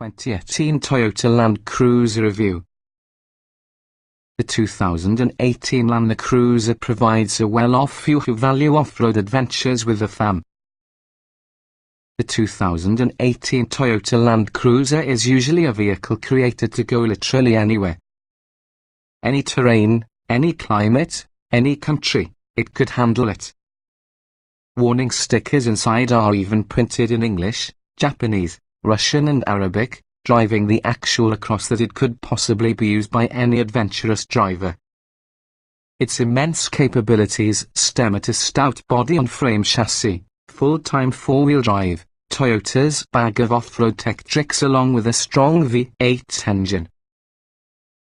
2018 Toyota Land Cruiser Review. The 2018 Land Cruiser provides a well-off few who value off-road adventures with the fam. The 2018 Toyota Land Cruiser is usually a vehicle created to go literally anywhere. Any terrain, any climate, any country, it could handle it. Warning stickers inside are even printed in English, Japanese, Russian and Arabic, driving the actual across that it could possibly be used by any adventurous driver. Its immense capabilities stem at a stout body-on-frame chassis, full-time four-wheel drive, Toyota's bag of off-road tech tricks along with a strong V8 engine.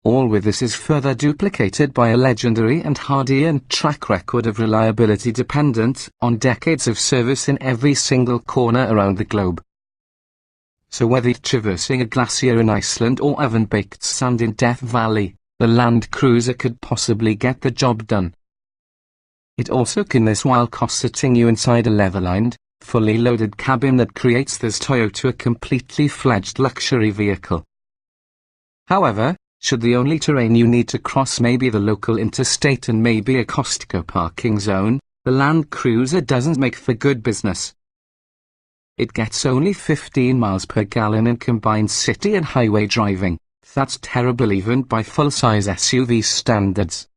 All with this is further duplicated by a legendary and hardy-earned track record of reliability dependent on decades of service in every single corner around the globe. So whether you're traversing a glacier in Iceland or oven-baked sand in Death Valley, the Land Cruiser could possibly get the job done. It also can this while cosseting you inside a level-lined, fully loaded cabin that creates this Toyota a completely fledged luxury vehicle. However, should the only terrain you need to cross may be the local interstate and maybe a Costco parking zone, the Land Cruiser doesn't make for good business. It gets only 15 miles per gallon in combined city and highway driving. That's terrible even by full-size SUV standards.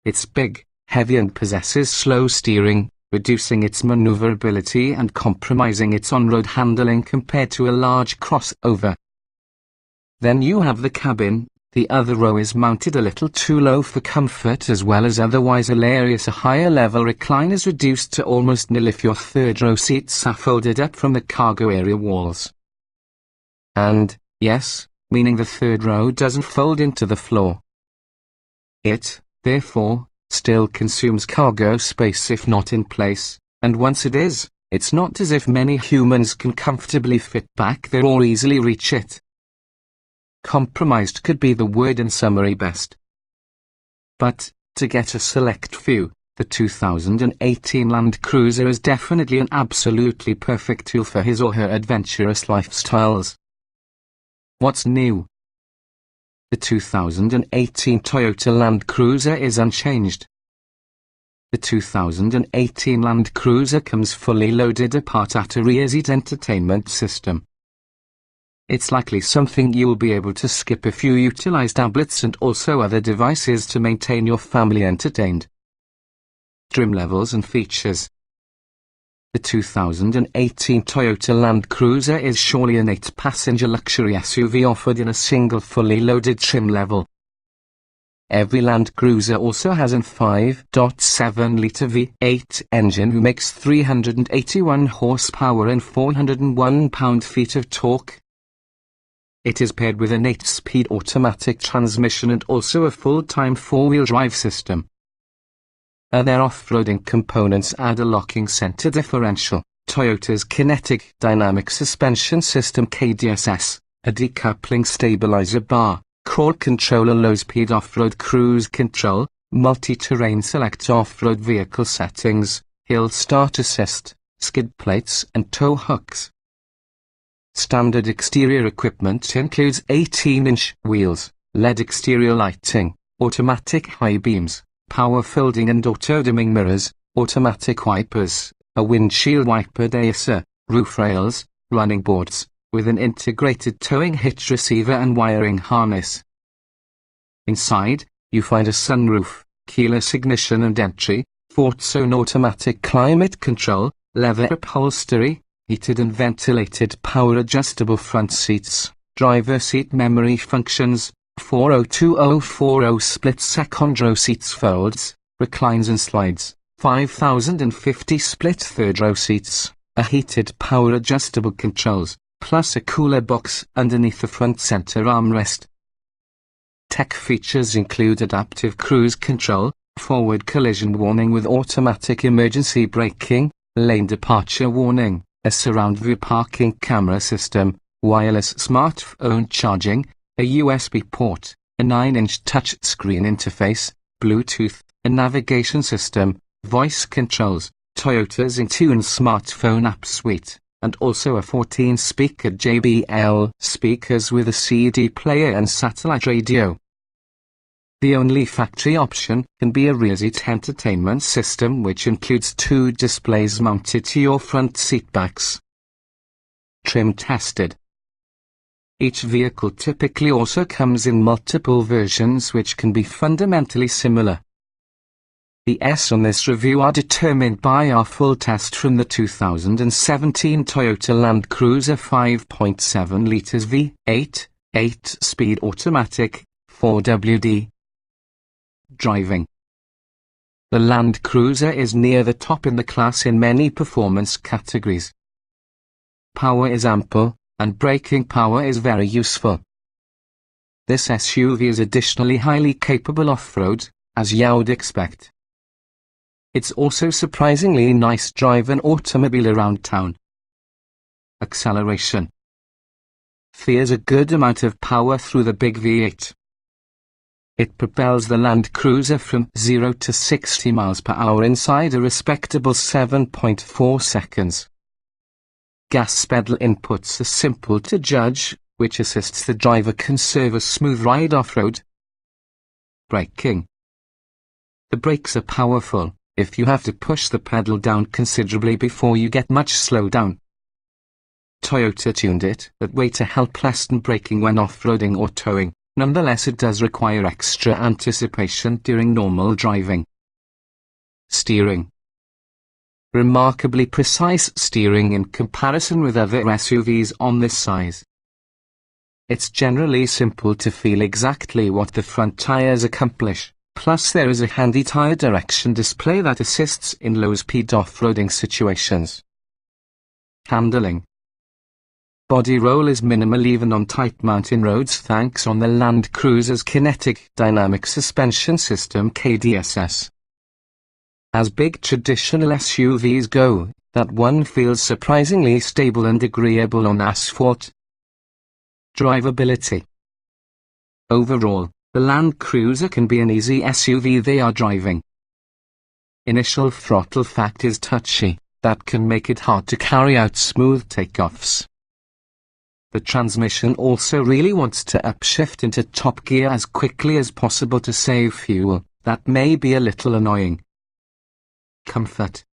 It's big, heavy and possesses slow steering, reducing its maneuverability and compromising its on-road handling compared to a large crossover. Then you have the cabin. The other row is mounted a little too low for comfort as well as otherwise hilarious. A higher level recline is reduced to almost nil if your third row seats are folded up from the cargo area walls. And, yes, meaning the third row doesn't fold into the floor. It, therefore, still consumes cargo space if not in place, and once it is, it's not as if many humans can comfortably fit back there or easily reach it. Compromised could be the word in summary best. But, to get a select few, the 2018 Land Cruiser is definitely an absolutely perfect tool for his or her adventurous lifestyles. What's new? The 2018 Toyota Land Cruiser is unchanged. The 2018 Land Cruiser comes fully loaded apart at a rear seat entertainment system. It's likely something you'll be able to skip if you utilize tablets and also other devices to maintain your family entertained. Trim levels and features. The 2018 Toyota Land Cruiser is surely an 8-passenger luxury SUV offered in a single fully loaded trim level. Every Land Cruiser also has a 5.7-litre V8 engine who makes 381 horsepower and 401 pound-feet of torque. It is paired with an 8-speed automatic transmission and also a full-time four-wheel drive system. Other off-roading components add a locking center differential, Toyota's kinetic dynamic suspension system KDSS, a decoupling stabilizer bar, crawl control, a low-speed off-road cruise control, multi-terrain select off-road vehicle settings, hill start assist, skid plates and tow hooks. Standard exterior equipment includes 18-inch wheels, LED exterior lighting, automatic high beams, power folding and auto-dimming mirrors, automatic wipers, a windshield wiper deicer, roof rails, running boards, with an integrated towing hitch receiver and wiring harness. Inside, you find a sunroof, keyless ignition and entry, fourth-zone automatic climate control, leather upholstery, heated and ventilated power-adjustable front seats, driver seat memory functions, 402040 split second-row seats folds, reclines and slides, 5050 split third-row seats, a heated power-adjustable controls, plus a cooler box underneath the front center armrest. Tech features include adaptive cruise control, forward collision warning with automatic emergency braking, lane departure warning, a surround view parking camera system, wireless smartphone charging, a USB port, a 9-inch touchscreen interface, Bluetooth, a navigation system, voice controls, Toyota's Intune smartphone app suite, and also a 14-speaker JBL speakers with a CD player and satellite radio. The only factory option can be a rear seat entertainment system, which includes 2 displays mounted to your front seat backs. Trim tested. Each vehicle typically also comes in multiple versions which can be fundamentally similar. The S on this review are determined by our full test from the 2017 Toyota Land Cruiser 5.7 litres V8, 8-speed automatic, 4WD. Driving. The Land Cruiser is near the top in the class in many performance categories. Power is ample, and braking power is very useful. This SUV is additionally highly capable off-road, as you'd expect. It's also surprisingly nice drive an automobile around town. Acceleration. Fears a good amount of power through the big V8. It propels the Land Cruiser from 0 to 60 miles per hour inside a respectable 7.4 seconds. Gas pedal inputs are simple to judge, which assists the driver conserve a smooth ride off-road. Braking. The brakes are powerful, if you have to push the pedal down considerably before you get much slowdown. Toyota tuned it that way to help lessen braking when off-roading or towing. Nonetheless, it does require extra anticipation during normal driving. Steering. Remarkably precise steering in comparison with other SUVs on this size. It's generally simple to feel exactly what the front tires accomplish, plus there is a handy tire direction display that assists in low-speed off-roading situations. Handling. Body roll is minimal even on tight mountain roads thanks on the Land Cruiser's kinetic dynamic suspension system KDSS. As big traditional SUVs go, that one feels surprisingly stable and agreeable on asphalt. Drivability. Overall, the Land Cruiser can be an easy SUV they are driving. Initial throttle fact is touchy, that can make it hard to carry out smooth takeoffs. The transmission also really wants to upshift into top gear as quickly as possible to save fuel. That may be a little annoying. Comfort.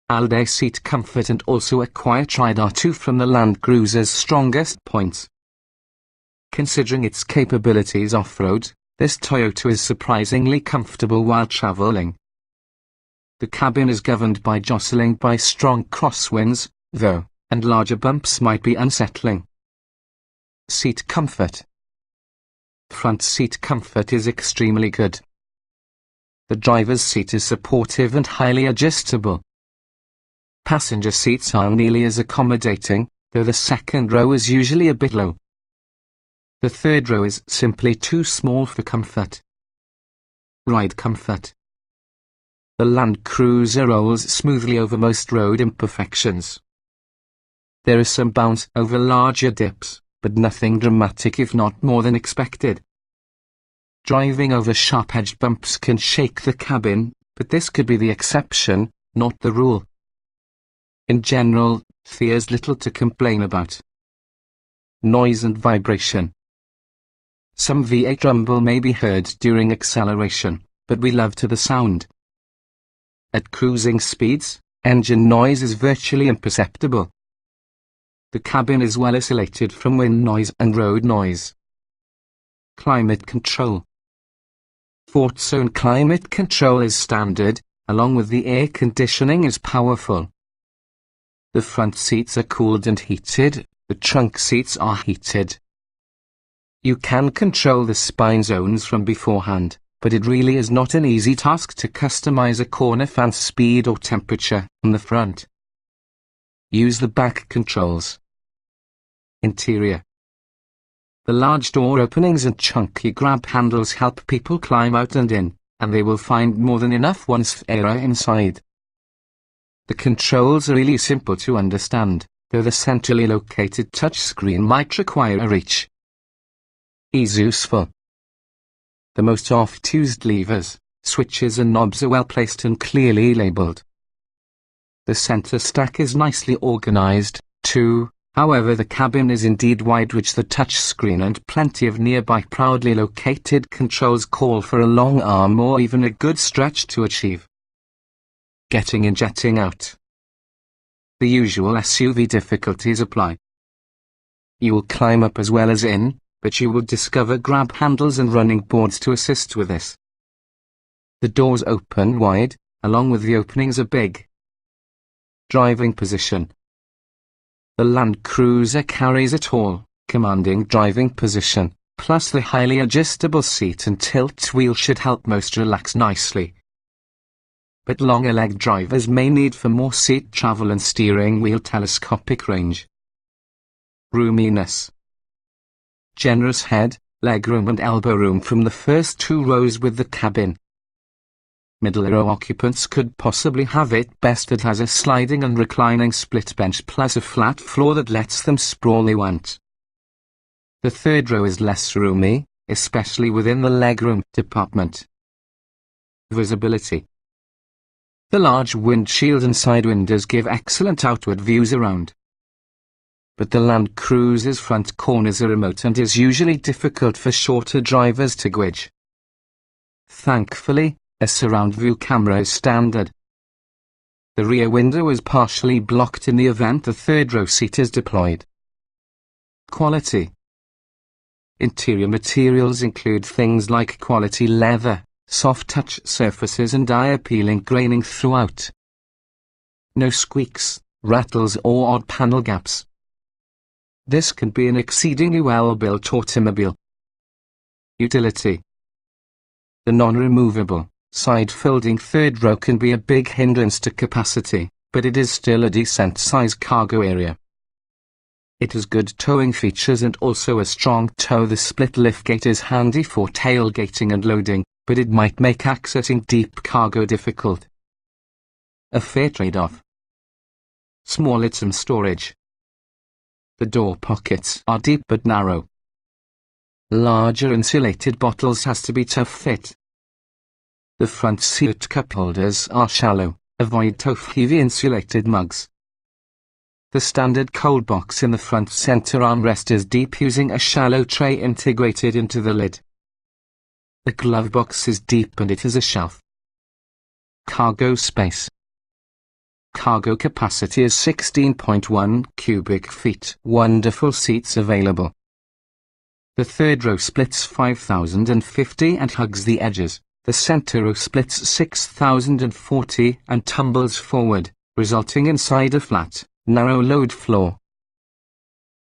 All-day seat comfort and also a quiet ride are two from the Land Cruiser's strongest points. Considering its capabilities off-road, this Toyota is surprisingly comfortable while traveling. The cabin is governed by jostling by strong crosswinds, though, and larger bumps might be unsettling. Seat comfort. Front seat comfort is extremely good. The driver's seat is supportive and highly adjustable. Passenger seats are nearly as accommodating, though the second row is usually a bit low. The third row is simply too small for comfort. Ride comfort. The Land Cruiser rolls smoothly over most road imperfections. There is some bounce over larger dips, but nothing dramatic if not more than expected. Driving over sharp-edged bumps can shake the cabin, but this could be the exception, not the rule. In general, there's little to complain about. Noise and vibration. Some V8 rumble may be heard during acceleration, but we love the sound. At cruising speeds, engine noise is virtually imperceptible. The cabin is well isolated from wind noise and road noise. Climate control. Fort Zone climate control is standard, along with the air conditioning is powerful. The front seats are cooled and heated, the trunk seats are heated. You can control the spine zones from beforehand, but it really is not an easy task to customize a corner fan speed or temperature on the front. Use the back controls. Interior. The large door openings and chunky grab handles help people climb out and in, and they will find more than enough once they're inside. The controls are really simple to understand, though the centrally located touchscreen might require a reach. Is useful. The most oft-used levers, switches and knobs are well placed and clearly labeled. The center stack is nicely organized, too. However, the cabin is indeed wide, which the touchscreen and plenty of nearby proudly located controls call for a long arm or even a good stretch to achieve. Getting in, jetting out. The usual SUV difficulties apply. You will climb up as well as in, but you will discover grab handles and running boards to assist with this. The doors open wide, along with the openings are big. Driving position. The Land Cruiser carries a tall, commanding driving position, plus the highly adjustable seat and tilt wheel should help most relax nicely. But longer-legged drivers may need for more seat travel and steering wheel telescopic range. Roominess. Generous head, legroom and elbow room from the first 2 rows with the cabin. Middle row occupants could possibly have it best. It has a sliding and reclining split bench plus a flat floor that lets them sprawl they want. The third row is less roomy, especially within the legroom department. Visibility. The large windshield and side windows give excellent outward views around. But the Land Cruiser's front corners are remote and is usually difficult for shorter drivers to gauge. Thankfully, a surround view camera is standard. The rear window is partially blocked in the event the third row seat is deployed. Quality. Interior materials include things like quality leather, soft touch surfaces and eye-appealing graining throughout. No squeaks, rattles or odd panel gaps. This can be an exceedingly well-built automobile. Utility. The non-removable, side-folding third row can be a big hindrance to capacity, but it is still a decent-sized cargo area. It has good towing features and also a strong tow. The split liftgate is handy for tailgating and loading, but it might make accessing deep cargo difficult. A fair trade-off. Small item storage. The door pockets are deep but narrow. Larger insulated bottles has to be tough fit. The front seat cup holders are shallow, avoid tough-heavy insulated mugs. The standard cold box in the front center armrest is deep using a shallow tray integrated into the lid. The glove box is deep and it has a shelf. Cargo space. Cargo capacity is 16.1 cubic feet. Wonderful seats available. The third row splits 5,050 and hugs the edges. The center row splits 6,040 and tumbles forward, resulting inside a flat, narrow load floor.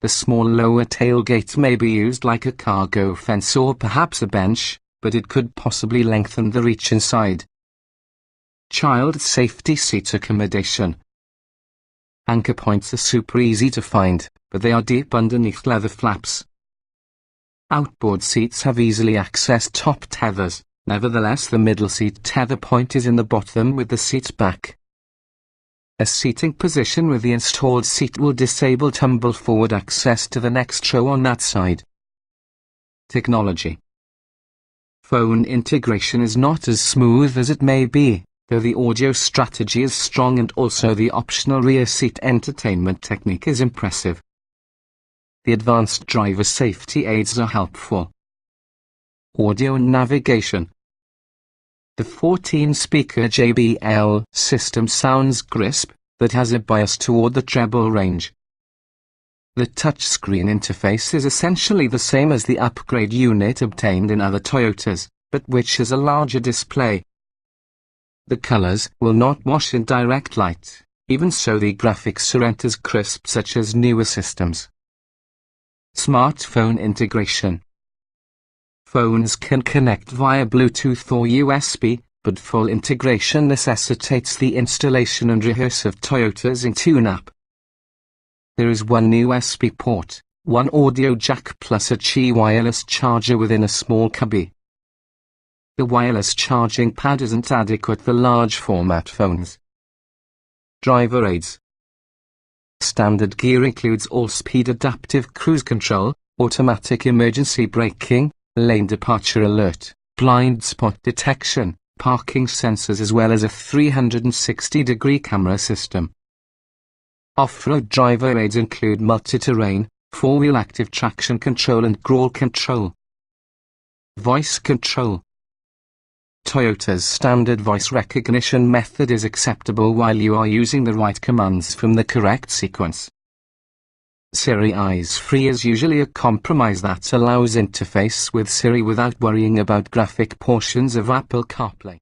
The small lower tailgate may be used like a cargo fence or perhaps a bench, but it could possibly lengthen the reach inside. Child safety seat accommodation. Anchor points are super easy to find, but they are deep underneath leather flaps. Outboard seats have easily accessed top tethers. Nevertheless, the middle seat tether point is in the bottom with the seat back. A seating position with the installed seat will disable tumble forward access to the next row on that side. Technology. Phone integration is not as smooth as it may be, though the audio strategy is strong and also the optional rear seat entertainment technique is impressive. The advanced driver safety aids are helpful. Audio and navigation. The 14-speaker JBL system sounds crisp, but has a bias toward the treble range. The touchscreen interface is essentially the same as the upgrade unit obtained in other Toyotas, but which has a larger display. The colors will not wash in direct light, even so the graphics aren't as crisp such as newer systems. Smartphone integration. Phones can connect via Bluetooth or USB, but full integration necessitates the installation and rehearse of Toyota's Intune app. There is one USB port, one audio jack plus a Qi wireless charger within a small cubby. The wireless charging pad isn't adequate for large format phones. Driver aids. Standard gear includes all-speed adaptive cruise control, automatic emergency braking, lane departure alert, blind spot detection, parking sensors as well as a 360-degree camera system. Off-road driver aids include multi-terrain, four-wheel active traction control and crawl control. Voice control. Toyota's standard voice recognition method is acceptable while you are using the right commands from the correct sequence. Siri Eyes-Free is usually a compromise that allows interface with Siri without worrying about graphic portions of Apple CarPlay.